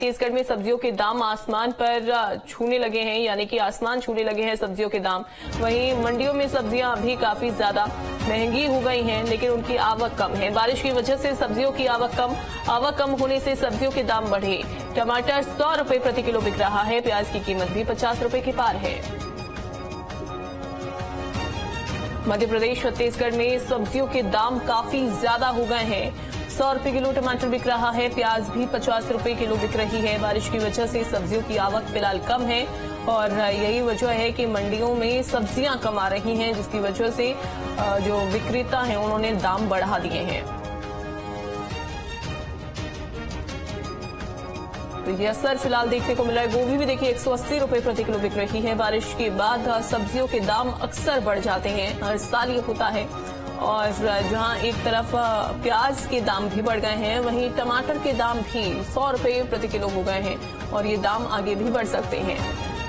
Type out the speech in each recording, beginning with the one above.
छत्तीसगढ़ में सब्जियों के दाम आसमान पर छूने लगे हैं, यानी कि आसमान छूने लगे हैं सब्जियों के दाम। वहीं मंडियों में सब्जियां अभी काफी ज्यादा महंगी हो गई हैं, लेकिन उनकी आवक कम है। बारिश की वजह से सब्जियों की आवक कम होने से सब्जियों के दाम बढ़े। टमाटर 100 रुपए प्रति किलो बिक रहा है। प्याज की कीमत भी 50 रुपए के पार है। मध्य प्रदेश छत्तीसगढ़ में सब्जियों के दाम काफी ज्यादा हो गए हैं। 100 रुपए किलो टमाटर बिक रहा है। प्याज भी 50 रुपए किलो बिक रही है। बारिश की वजह से सब्जियों की आवक फिलहाल कम है और यही वजह है कि मंडियों में सब्जियां कम आ रही हैं, जिसकी वजह से जो विक्रेता हैं उन्होंने दाम बढ़ा दिए हैं। तो ये असर फिलहाल देखने को मिल रहा है। गोभी भी देखिए 180 रुपए प्रति किलो बिक रही है। बारिश के बाद सब्जियों के दाम अक्सर बढ़ जाते हैं, हर साल ये होता है। और जहां एक तरफ प्याज के दाम भी बढ़ गए हैं, वहीं टमाटर के दाम भी 100 रुपए प्रति किलो हो गए हैं और ये दाम आगे भी बढ़ सकते हैं।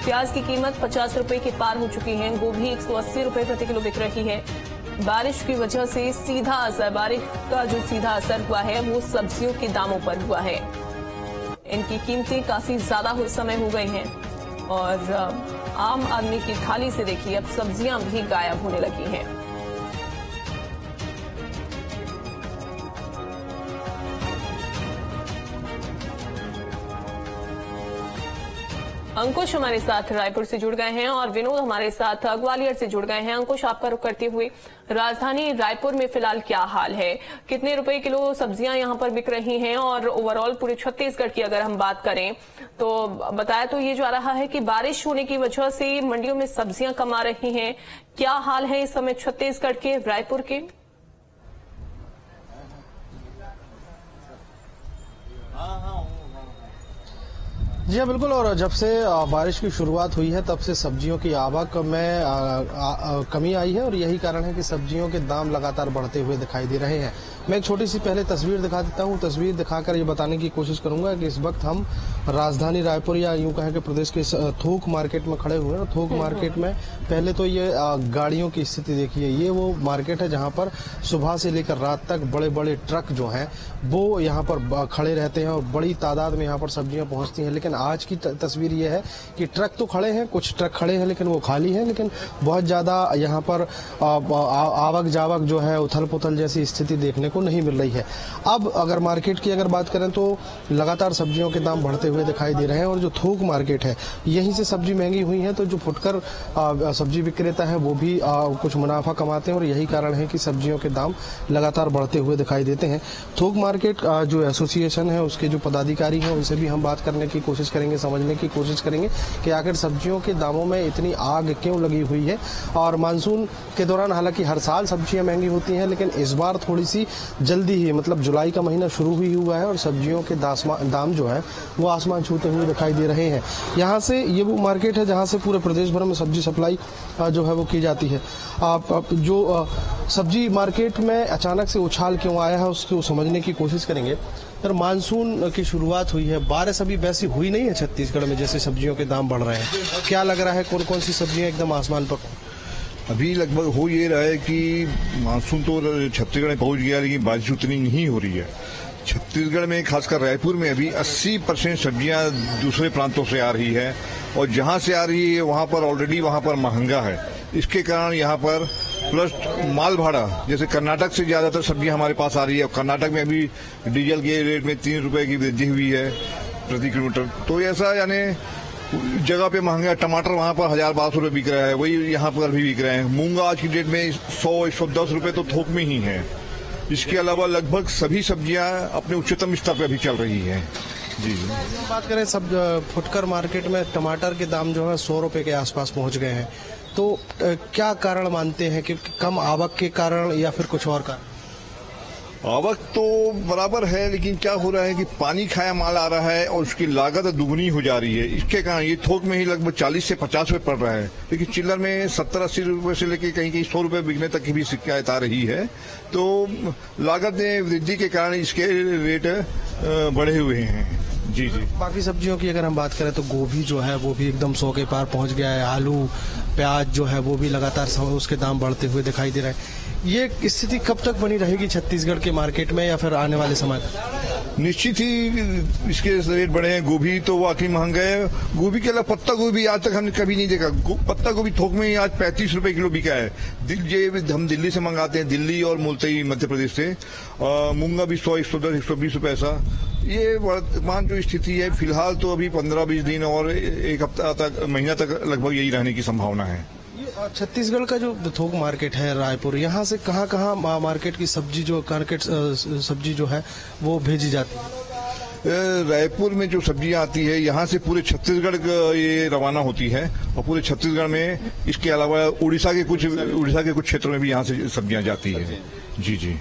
प्याज की कीमत 50 रुपए के पार हो चुकी है। गोभी 180 रुपए प्रति किलो बिक रही है। बारिश की वजह से बारिश का जो सीधा असर हुआ है वो सब्जियों के दामों पर हुआ है। इनकी कीमतें काफी ज्यादा समय हो गई हैं और आम आदमी की थाली से देखिए अब सब्जियां भी गायब होने लगी हैं। अंकुश हमारे साथ रायपुर से जुड़ गए हैं और विनोद हमारे साथ ग्वालियर से जुड़ गए हैं। अंकुश, आपका रुख करते हुए राजधानी रायपुर में फिलहाल क्या हाल है? कितने रुपए किलो सब्जियां यहां पर बिक रही हैं? और ओवरऑल पूरे छत्तीसगढ़ की अगर हम बात करें तो बताया तो ये जा रहा है कि बारिश होने की वजह से मंडियों में सब्जियां कम आ रही हैं। क्या हाल है इस समय छत्तीसगढ़ के, रायपुर के? जी हाँ, बिल्कुल। और जब से बारिश की शुरुआत हुई है तब से सब्जियों की आवक में कमी आई है और यही कारण है कि सब्जियों के दाम लगातार बढ़ते हुए दिखाई दे रहे हैं। मैं एक छोटी सी पहले तस्वीर दिखा देता हूँ। तस्वीर दिखाकर ये बताने की कोशिश करूंगा कि इस वक्त हम राजधानी रायपुर या यूं कहें कि प्रदेश के थोक मार्केट में खड़े हुए हैं। थोक मार्केट में पहले तो ये गाड़ियों की स्थिति देखिए। ये वो मार्केट है जहाँ पर सुबह से लेकर रात तक बड़े बड़े ट्रक जो हैं वो यहाँ पर खड़े रहते हैं और बड़ी तादाद में यहाँ पर सब्जियां पहुंचती हैं। लेकिन आज की तस्वीर ये है कि ट्रक तो खड़े हैं, कुछ ट्रक खड़े हैं लेकिन वो खाली हैं। लेकिन बहुत ज्यादा यहाँ पर आवक जावक जो है, उथल पुथल जैसी स्थिति देखने को नहीं मिल रही है। अब अगर मार्केट की अगर बात करें तो लगातार सब्जियों के दाम बढ़ते हुए दिखाई दे रहे हैं और जो थोक मार्केट है यहीं से सब्जी महंगी हुई है तो जो फुटकर सब्जी विक्रेता है वो भी कुछ मुनाफा कमाते हैं और यही कारण है कि सब्जियों के दाम लगातार बढ़ते हुए दिखाई देते हैं। थोक मार्केट जो एसोसिएशन है उसके जो पदाधिकारी हैं उनसे भी हम बात करने की कोशिश करेंगे, समझने की कोशिश करेंगे कि आखिर सब्जियों के दामों में इतनी आग क्यों लगी हुई है। और मानसून के दौरान हालांकि हर साल सब्जियां महंगी होती हैं लेकिन इस बार थोड़ी सी जल्दी ही, मतलब जुलाई का महीना शुरू ही हुआ है और सब्जियों के दाम जो है वो आसमान छूते हुए दिखाई दे रहे हैं। यहाँ से ये वो मार्केट है जहाँ से पूरे प्रदेश भर में सब्जी सप्लाई जो है वो की जाती है। जो सब्जी मार्केट में अचानक से उछाल क्यों आया है उसको समझने की कोशिश करेंगे। पर मानसून की शुरुआत हुई है, बारिश अभी वैसी हुई नहीं है छत्तीसगढ़ में जैसे सब्जियों के दाम बढ़ रहे हैं। क्या लग रहा है कौन कौन सी सब्जियां एकदम आसमान पर? अभी लगभग हो ये रहा है कि मानसून तो छत्तीसगढ़ में पहुंच गया लेकिन बारिश उतनी नहीं हो रही है। छत्तीसगढ़ में खासकर रायपुर में अभी 80% सब्जियां दूसरे प्रांतों से आ रही है और जहां से आ रही है वहां पर ऑलरेडी वहां पर महंगा है। इसके कारण यहाँ पर प्लस माल भाड़ा, जैसे कर्नाटक से ज्यादातर सब्जियां हमारे पास आ रही है। कर्नाटक में अभी डीजल के रेट में 3 रुपए की वृद्धि हुई है प्रति किलोमीटर। तो ऐसा यानी जगह पे महंगा। टमाटर वहां पर 1000-1200 रुपए बिक रहा है, वही यहाँ पर भी बिक रहे हैं। मूंगा आज की डेट में 100-110 रुपए तो थोक में ही है। इसके अलावा लगभग सभी सब्जियां अपने उच्चतम स्तर पर अभी चल रही है। जी बात करें सब फुटकर मार्केट में टमाटर के दाम जो है 100 रुपए के आसपास पहुंच गए हैं। तो क्या कारण मानते हैं कि कम आवक के कारण या फिर कुछ और कारण? आवक तो बराबर है लेकिन क्या हो रहा है कि पानी खाया माल आ रहा है और उसकी लागत दुगनी हो जा रही है। इसके कारण ये थोक में ही लगभग 40 से 50 रुपए पड़ रहा है, लेकिन चिल्लर में 70-80 रुपए से लेकर कहीं कहीं 100 रुपए बिकने तक की भी शिकायत आ रही है। तो लागत में वृद्धि के कारण इसके रेट बढ़े हुए हैं। जी जी। बाकी सब्जियों की अगर हम बात करें तो गोभी जो है वो भी एकदम 100 के पार पहुंच गया है। आलू, प्याज जो है वो भी लगातार उसके दाम बढ़ते हुए दिखाई दे रहे हैं। ये स्थिति कब तक बनी रहेगी छत्तीसगढ़ के मार्केट में या फिर आने वाले समय में? निश्चित ही इसके रेट बढ़े हैं। गोभी तो वाकई महंगा है। गोभी के अलावा पत्ता गोभी आज तक हमने कभी नहीं देखा। पत्ता गोभी थोक में ही आज 35 रुपए किलो बिका है। ये हम दिल्ली से मंगाते हैं, दिल्ली और मुल्तई मध्य प्रदेश से। मूंगा भी 100, 110, 120 रुपए ऐसा। ये वर्तमान जो स्थिति है फिलहाल तो अभी 15-20 दिन और एक हफ्ता तक, महीना तक लगभग यही रहने की संभावना है। छत्तीसगढ़ का जो थोक मार्केट है रायपुर, यहाँ से कहाँ मार्केट की सब्जी जो है वो भेजी जाती है? रायपुर में जो सब्जियां आती है यहाँ से पूरे छत्तीसगढ़ ये रवाना होती है और पूरे छत्तीसगढ़ में इसके अलावा उड़ीसा के कुछ क्षेत्रों में भी यहाँ से सब्जियां जाती है। जी जी।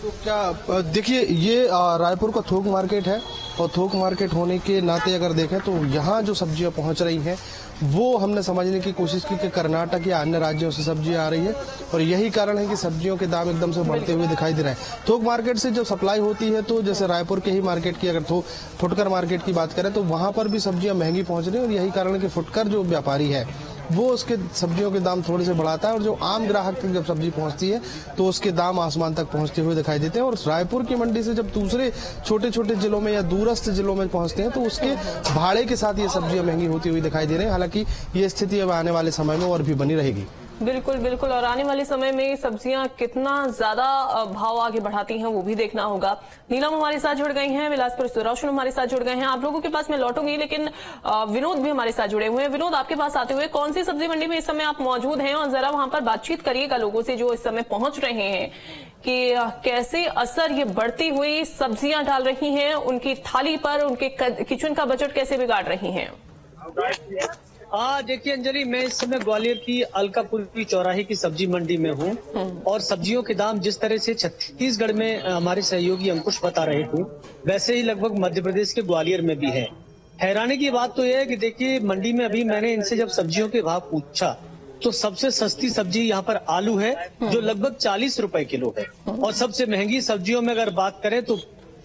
तो क्या देखिए, ये रायपुर का थोक मार्केट है और थोक मार्केट होने के नाते अगर देखें तो यहाँ जो सब्जियां पहुंच रही हैं वो हमने समझने की कोशिश की कि कर्नाटक या अन्य राज्यों से सब्जियां आ रही है और यही कारण है कि सब्जियों के दाम एकदम से बढ़ते हुए दिखाई दे रहे हैं। थोक मार्केट से जब सप्लाई होती है तो जैसे रायपुर के ही मार्केट की अगर फुटकर मार्केट की बात करें तो वहां पर भी सब्जियां महंगी पहुंच रही है और यही कारण है कि फुटकर जो व्यापारी है वो उसके सब्जियों के दाम थोड़े से बढ़ाता है और जो आम ग्राहक तक जब सब्जी पहुंचती है तो उसके दाम आसमान तक पहुंचते हुए दिखाई देते हैं। और रायपुर की मंडी से जब दूसरे छोटे छोटे जिलों में या दूरस्थ जिलों में पहुंचते हैं तो उसके भाड़े के साथ ये सब्जियां महंगी होती हुई दिखाई दे रही है। हालांकि ये स्थिति अब आने वाले समय में और भी बनी रहेगी। बिल्कुल बिल्कुल, और आने वाले समय में सब्जियां कितना ज्यादा भाव आगे बढ़ाती हैं वो भी देखना होगा। नीलम हमारे साथ जुड़ गई हैं, बिलासपुर से रोशन हमारे साथ जुड़ गए हैं। आप लोगों के पास मैं लौटूंगी, लेकिन विनोद भी हमारे साथ जुड़े हुए हैं। विनोद, आपके पास आते हुए, कौन सी सब्जी मंडी में इस समय आप मौजूद हैं और जरा वहां पर बातचीत करिएगा लोगों से जो इस समय पहुंच रहे हैं कि कैसे असर ये बढ़ती हुई सब्जियां डाल रही हैं उनकी थाली पर, उनके किचन का बजट कैसे बिगाड़ रही हैं। देखिए अंजलि, मैं इस समय ग्वालियर की अलकापुरी चौराहे की सब्जी मंडी में हूँ और सब्जियों के दाम जिस तरह से छत्तीसगढ़ में हमारे सहयोगी अंकुश बता रहे थे वैसे ही लगभग मध्य प्रदेश के ग्वालियर में भी है। हैरानी की बात तो यह है कि देखिए मंडी में अभी मैंने इनसे जब सब्जियों के भाव पूछा तो सबसे सस्ती सब्जी यहाँ पर आलू है जो लगभग 40 रुपए किलो है और सबसे महंगी सब्जियों में अगर बात करें तो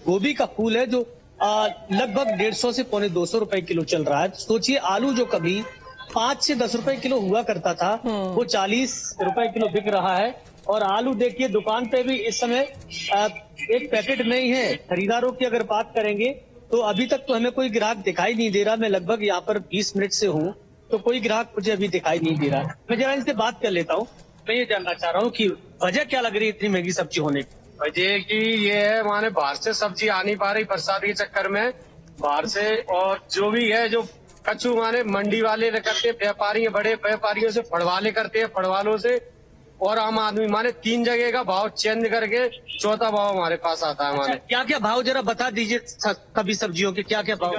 गोभी का फूल है जो लगभग 150 से 250 रुपए किलो चल रहा है। सोचिए, आलू जो कभी 5 से 10 रुपए किलो हुआ करता था वो 40 रुपए किलो बिक रहा है। और आलू देखिए दुकान पे भी इस समय एक पैकेट में ही है। खरीदारों की अगर बात करेंगे तो अभी तक तो हमें कोई ग्राहक दिखाई नहीं दे रहा। मैं लगभग यहाँ पर 20 मिनट से हूँ तो कोई ग्राहक मुझे अभी दिखाई नहीं दे रहा। मैं जरा इनसे बात कर लेता हूँ। मैं ये जानना चाह रहा हूँ कि वजह क्या लग रही है इतनी महंगी सब्जी होने की। वजह की ये है, माने बाहर से सब्जी आ नहीं पा रही बरसात के चक्कर में बाहर से, और जो भी है जो कच्चू माने मंडी वाले करते हैं, व्यापारी बड़े व्यापारियों से फड़वाले करते हैं, फड़वालों से, और आम आदमी माने 3 जगह का भाव चेंज करके चौथा भाव हमारे पास आता है। माने क्या क्या भाव जरा बता दीजिए सभी सब्जियों के क्या क्या भाव।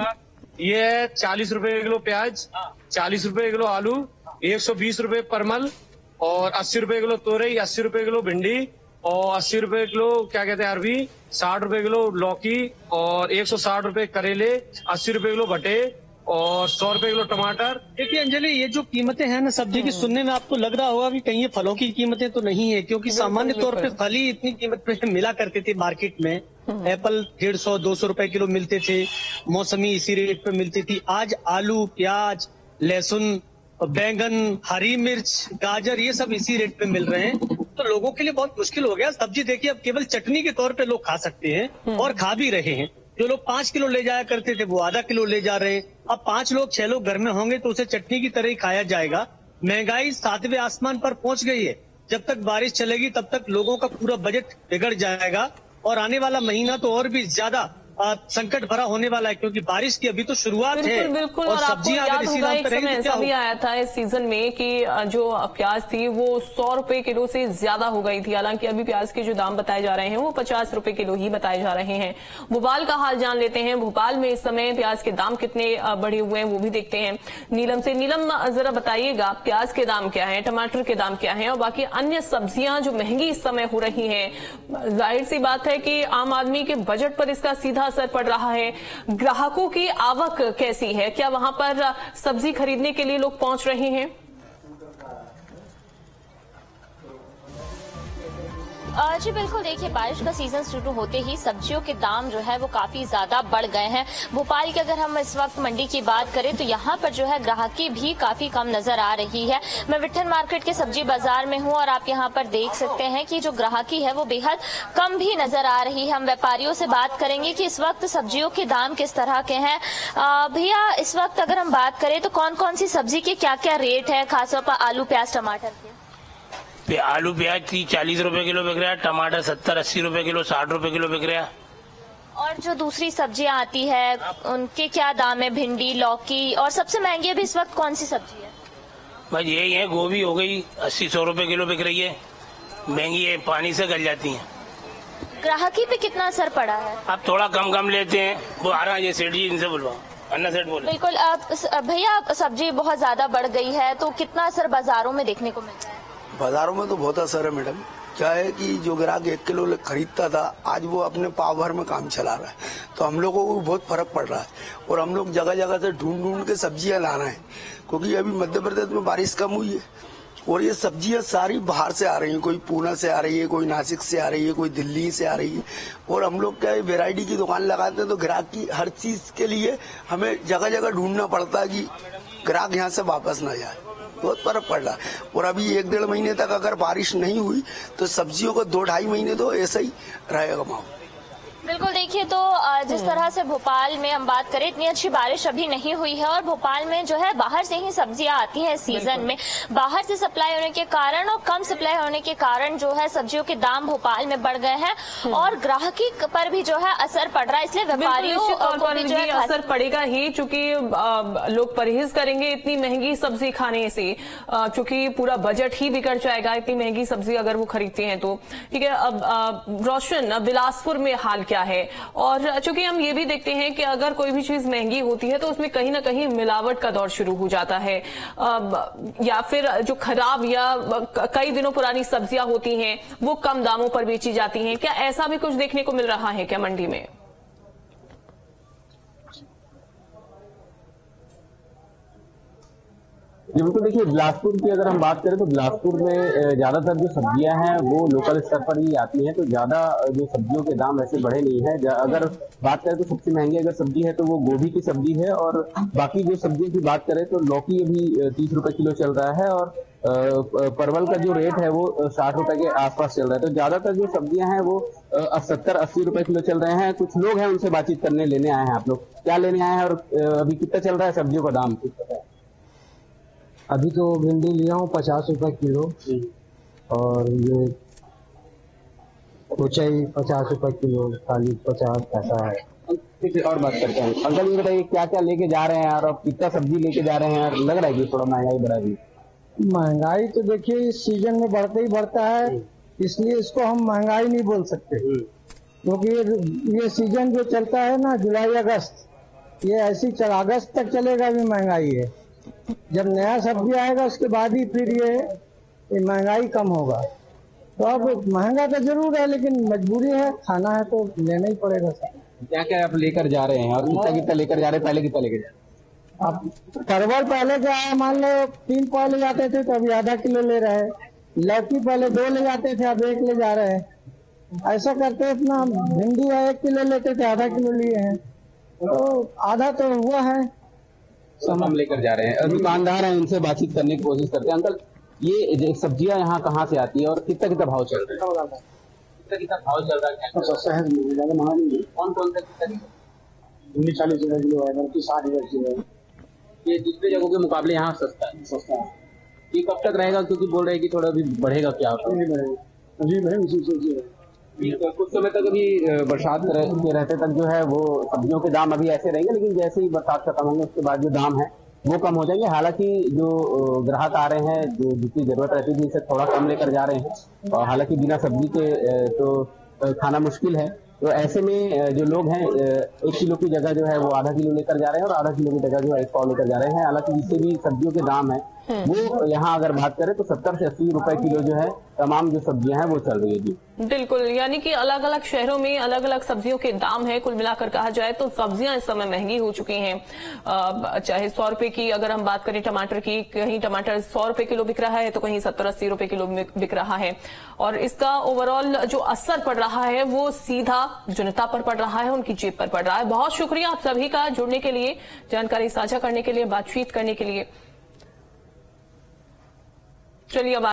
ये 40 रुपए किलो प्याज, 40 रुपए किलो आलू, 120 रुपए परमल और 80 रुपए किलो तोरई, 80 रुपए किलो भिंडी और 80 रुपए किलो क्या कहते हैं अरबी, 60 रुपए किलो लौकी और 160 रुपए करेले, 80 रुपए किलो भटे और 100 रुपए किलो टमाटर। देखिए अंजलि, ये जो कीमतें हैं ना सब्जी की, सुनने में आपको लग रहा होगा कि कहीं ये फलों की कीमतें तो नहीं है, क्योंकि सामान्य तौर पे फल ही इतनी कीमत पे मिला करते थे मार्केट में। एप्पल 150-200 रुपए किलो मिलते थे, मौसमी इसी रेट पे मिलती थी। आज आलू, प्याज, लहसुन, बैंगन, हरी मिर्च, गाजर ये सब इसी रेट पे मिल रहे हैं। तो लोगों के लिए बहुत मुश्किल हो गया। सब्जी देखिए अब केवल चटनी के तौर पे लोग खा सकते हैं और खा भी रहे हैं। जो लोग 5 किलो ले जाया करते थे वो आधा किलो ले जा रहे हैं। अब 5 लोग 6 लोग घर में होंगे तो उसे चटनी की तरह ही खाया जाएगा। महंगाई 7वें आसमान पर पहुंच गई है। जब तक बारिश चलेगी तब तक लोगों का पूरा बजट बिगड़ जाएगा और आने वाला महीना तो और भी ज्यादा संकट भरा होने वाला है, क्योंकि बारिश की अभी तो शुरुआत है। बिल्कुल, और सब्जियां अगर इसी दाम पर रहेंगी तो ऐसा भी आया था इस सीजन में कि जो प्याज थी वो 100 रुपए किलो से ज्यादा हो गई थी। हालांकि अभी प्याज के जो दाम बताए जा रहे हैं वो 50 रुपए किलो ही बताए जा रहे हैं। भोपाल का हाल जान लेते हैं। भोपाल में इस समय प्याज के दाम कितने बढ़े हुए हैं वो भी देखते हैं नीलम से। नीलम, जरा बताइएगा प्याज के दाम क्या है, टमाटर के दाम क्या है और बाकी अन्य सब्जियां जो महंगी इस समय हो रही हैं। जाहिर सी बात है कि आम आदमी के बजट पर इसका सीधा असर पड़ रहा है। ग्राहकों की आवक कैसी है? क्या वहां पर सब्जी खरीदने के लिए लोग पहुंच रहे हैं? जी बिल्कुल, देखिए बारिश का सीजन शुरू होते ही सब्जियों के दाम जो है वो काफी ज्यादा बढ़ गए हैं। भोपाल की अगर हम इस वक्त मंडी की बात करें तो यहाँ पर जो है ग्राहकी भी काफी कम नजर आ रही है। मैं विठल मार्केट के सब्जी बाजार में हूँ और आप यहाँ पर देख सकते हैं कि जो ग्राहकी है वो बेहद कम भी नजर आ रही है। हम व्यापारियों से बात करेंगे कि इस वक्त सब्जियों के दाम किस तरह के हैं। भैया, इस वक्त अगर हम बात करें तो कौन कौन सी सब्जी के क्या क्या रेट है, खासतौर पर आलू, प्याज, टमाटर के? आलू प्याज 30-40 रुपए किलो बिक रहा है, टमाटर 70-80 रुपए किलो, 60 रुपए किलो बिक रहा है। और जो दूसरी सब्जियां आती है उनके क्या दाम है? भिंडी, लौकी, और सबसे महंगी अभी इस वक्त कौन सी सब्जी है? भाई यही है, गोभी हो गई 80-100 रुपए किलो बिक रही है, महंगी है, पानी से गल जाती है। ग्राहकी पे कितना असर पड़ा है? अब थोड़ा कम लेते हैं, वो आ रहा है ये सेठ जी, इनसे बुलवाओ, अन्ना सेठ बोले। बिल्कुल भैया, सब्जी बहुत ज्यादा बढ़ गई है तो कितना असर बाजारों में देखने को मिलता है? बाजारों में तो बहुत असर है मैडम। क्या है कि जो ग्राहक 1 किलो खरीदता था आज वो अपने पाव भर में काम चला रहा है, तो हम लोगों को बहुत फर्क पड़ रहा है। और हम लोग जगह जगह से ढूंढ के सब्जियां ला रहे हैं, क्योंकि अभी मध्य प्रदेश में बारिश कम हुई है और ये सब्जियां सारी बाहर से आ रही हैं। कोई पूना से आ रही है, कोई नासिक से आ रही है, कोई दिल्ली से आ रही है। और हम लोग क्या है, वैरायटी की दुकान लगाते हैं तो ग्राहक की हर चीज के लिए हमें जगह जगह ढूंढना पड़ता है कि ग्राहक यहाँ से वापस न जाए। बहुत फर्क पड़ रहा है। और अभी 1-1.5 महीने तक अगर बारिश नहीं हुई तो सब्जियों को 2-2.5 महीने तो ऐसा ही रहेगा माहौल। बिल्कुल, देखिए तो जिस तरह से भोपाल में हम बात करें, इतनी अच्छी बारिश अभी नहीं हुई है और भोपाल में जो है बाहर से ही सब्जियां आती हैं सीजन में। बाहर से सप्लाई होने के कारण और कम सप्लाई होने के कारण जो है सब्जियों के दाम भोपाल में बढ़ गए हैं और ग्राहकी पर भी जो है असर पड़ रहा है। इसलिए व्यापारियों को भी जो है असर पड़ेगा ही, चूंकि लोग परहेज करेंगे इतनी महंगी सब्जी खाने से, चूंकि पूरा बजट ही बिगड़ जाएगा इतनी महंगी सब्जी अगर वो खरीदते हैं तो। ठीक है, अब रोशन, बिलासपुर में हाल क्या है? और चूंकि हम ये भी देखते हैं कि अगर कोई भी चीज महंगी होती है तो उसमें कहीं ना कहीं मिलावट का दौर शुरू हो जाता है, या फिर जो खराब या कई दिनों पुरानी सब्जियां होती हैं वो कम दामों पर बेची जाती हैं। क्या ऐसा भी कुछ देखने को मिल रहा है क्या मंडी में? जी बिल्कुल, देखिए बिलासपुर की अगर हम बात करें तो बिलासपुर में ज्यादातर जो सब्जियां हैं वो लोकल स्तर पर ही आती हैं, तो ज्यादा जो सब्जियों के दाम वैसे बढ़े नहीं है। अगर बात करें तो सबसे महंगी अगर सब्जी है तो वो गोभी की सब्जी है, और बाकी जो सब्जियों की बात करें तो लौकी अभी 30 रुपए किलो चल रहा है और परवल का जो रेट है वो 60 रुपए के आसपास चल रहा है। तो ज्यादातर जो सब्जियां हैं वो 70-80 रुपए किलो चल रहे हैं। कुछ लोग हैं उनसे बातचीत करने, लेने आए हैं। आप लोग क्या लेने आए हैं और अभी कितना चल रहा है सब्जियों का दाम? अभी तो भिंडी लिया हूँ 50 रुपए किलो, और ये कोचाई 50 रुपए किलो, 40-50 ऐसा है। किसी और बात करते हैं। अंकल ये बताइए क्या क्या लेके जा रहे हैं और अब कितना सब्जी लेके जा रहे हैं? और लग रहा है कि थोड़ा महंगाई बढ़ा दी। महंगाई तो देखिए इस सीजन में बढ़ते ही बढ़ता है, इसलिए इसको हम महंगाई नहीं बोल सकते, क्योंकि ये सीजन जो चलता है ना जुलाई अगस्त, ये ऐसी अगस्त तक चलेगा भी महंगाई है। जब नया सब्जी आएगा उसके बाद ही फिर ये महंगाई कम होगा। तो अब महंगा तो जरूर है लेकिन मजबूरी है, खाना है तो लेना ही पड़ेगा सर। क्या क्या आप लेकर जा रहे हैं और कितना कितना लेकर जा रहे हैं? पहले कितना लेकर जा रहे हैं? अब परवल पहले क्या है, मान लो 3 पाव ले जाते थे तो अभी आधा किलो ले रहे हैं। लौकी पहले 2 ले जाते थे, अब 1 ले जा रहे हैं। ऐसा करते अपना भिंडी 1 किलो लेते थे, आधा किलो लिए हैं, तो आधा तो हुआ है। सब हम लेकर जा रहे हैं। दुकानदार हैं, उनसे बातचीत करने की कोशिश करते हैं। अंकल ये सब्जियां यहाँ कहाँ से आती है और कितना कितना भाव चल रहा है? कितना भाव चल रहा है? कौन कौन सा कितना? 40 रुपए किलो है, 60 रुपए किलो है। ये दूसरे जगहों के मुकाबले यहाँ सस्ता है। ये कब तक रहेगा? क्योंकि बोल रहे हैं कि थोड़ा भी बढ़ेगा। क्या कुछ समय तक अभी बरसात के रहते तक जो है वो सब्जियों के दाम अभी ऐसे रहेंगे, लेकिन जैसे ही बरसात खत्म होंगे उसके बाद जो दाम है वो कम हो जाएंगे। हालांकि जो ग्राहक आ रहे हैं, जो जितनी जरूरत रहती है उससे थोड़ा कम लेकर जा रहे हैं, और हालांकि बिना सब्जी के तो खाना मुश्किल है। तो ऐसे में जो लोग हैं 1 किलो की जगह जो है वो आधा किलो लेकर जा रहे हैं और आधा किलो की जगह जो है 1 पाव लेकर जा रहे हैं। हालांकि जिससे भी सब्जियों के दाम है वो यहाँ अगर बात करें तो 70 से 80 रुपए किलो जो है तमाम जो सब्जियां हैं वो चल रही है जी। बिल्कुल, यानी कि अलग अलग शहरों में अलग अलग सब्जियों के दाम है। कुल मिलाकर कहा जाए तो सब्जियां इस समय महंगी हो चुकी हैं। चाहे 100 रुपए की अगर हम बात करें टमाटर की, कहीं टमाटर 100 रुपए किलो बिक रहा है तो कहीं 70-80 रुपए किलो बिक रहा है। और इसका ओवरऑल जो असर पड़ रहा है वो सीधा जनता पर पड़ रहा है, उनकी जेब पर पड़ रहा है। बहुत शुक्रिया आप सभी का जुड़ने के लिए, जानकारी साझा करने के लिए, बातचीत करने के लिए। चलिए अब